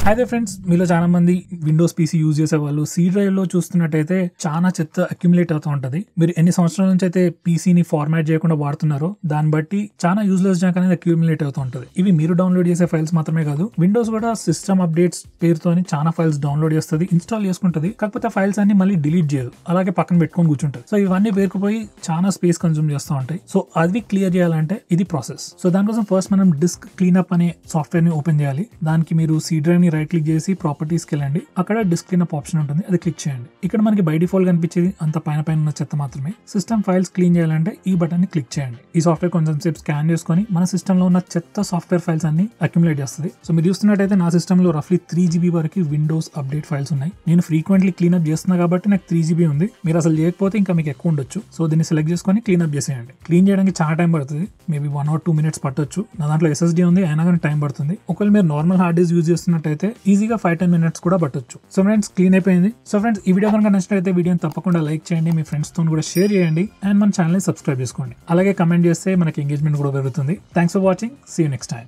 అయితే ఫ్రెండ్స్, మీలో చాలా మంది విండోస్ పీసీ యూజ్ చేసే వాళ్ళు సి డ్రైవ్ లో చూస్తున్నట్టయితే చాలా చెత్త అక్యుములేట్ అవుతూ ఉంటది. మీరు ఎన్ని సంవత్సరాల నుంచి అయితే పీసీని ఫార్మాట్ చేయకుండా వాడుతున్నారో దాన్ని బట్టి చాలా యూజ్లెస్ జాక్ అనేది అక్యుములేట్ అవుతూ ఉంటది. ఇవి మీరు డౌన్లోడ్ చేసే ఫైల్స్ మాత్రమే కాదు, విండోస్ కూడా సిస్టమ్ అప్డేట్స్ పేరుతో చాలా ఫైల్స్ డౌన్లోడ్ చేస్తుంది, ఇన్స్టాల్ చేసుకుంటది. కాకపోతే ఫైల్స్ అన్ని మళ్ళీ డిలీట్ చేయదు, అలాగే పక్కన పెట్టుకొని కూర్చుంటది. సో ఇవన్నీ పేరుకుపోయి చాలా స్పేస్ కన్జ్యూమ్ చేస్తూ ఉంటాయి. సో అది క్లియర్ చేయాలంటే ఇది ప్రాసెస్. సో దానికోసం ఫస్ట్ మనం డిస్క్ క్లీనప్ అనే సాఫ్ట్వేర్ ని ఓపెన్ చేయాలి. దానికి మీరు సి డ్రైవ్ ని రైట్ క్లిక్ చేసి ప్రాపర్టీస్ కి వెళ్ళండి. అక్కడ డిస్క్ క్లీనప్ ఆప్షన్ ఉంటుంది, అది క్లిక్ చేయండి. ఇక్కడ మనకి బై డిఫాల్ట్ కనిపించేది అంత పైన ఉన్న చెత్త మాత్రమే. సిస్టమ్ ఫైల్స్ క్లీన్ చేయాలంటే ఈ బటన్ ని క్లిక్ చేయండి. ఈ సాఫ్ట్వేర్ కొంచెం సేపు స్కాన్ చేసుకొని మన సిస్టమ్ లో ఉన్న చెత్త సాఫ్ట్వేర్ ఫైల్స్ అన్ని అక్యుములేట్ చేస్తుంది. సో మీరు చూస్తున్నట్టయితే నా సిస్టమ్ లో రఫ్లీ 3 GB వరకు విండోస్ అప్డేట్ ఫైల్స్ ఉన్నాయి. నేను ఫ్రీక్వెంట్లీ క్లీనప్ చేస్తున్నా కాబట్టి నాకు 3 GB ఉంది. మీరు అసలు చేయకపోతే ఇంకా మీకు ఎక్కువ ఉండొచ్చు. సో దీన్ని సెలెక్ట్ చేసుకొని క్లీనప్ చేసేయండి. క్లీన్ చేయడానికి చాలా టైం పడుతుంది, మేబీ 1 or 2 minutes పట్టొచ్చు. నా దాంట్లో SSD ఉంది, అయినా కానీ టైం పడుతుంది. ఒకవేళ మీరు నార్మల్ హార్డ్ డిస్క్ యూజ్ చేస్తున్నట్టయితే ఈజీగా 5-10 minutes కూడా పట్టొచ్చు. సో ఫ్రెండ్స్, క్లీన్ అయిపోయింది. సో ఫ్రెండ్స్, ఈ వీడియో కనుక నచ్చినట్లయితే వీడియోని తప్పకుండా లైక్ చేయండి, మీ ఫ్రెండ్స్ తో కూడా షేర్ చేయండి, అండ్ మన ఛానల్ ని సబ్స్క్రైబ్ చేసుకోండి. అలాగే కమెంట్ చేస్తే మనకి ఎంగేజ్మెంట్ కూడా పెరుగుతుంది. Thanks for watching, see you next time.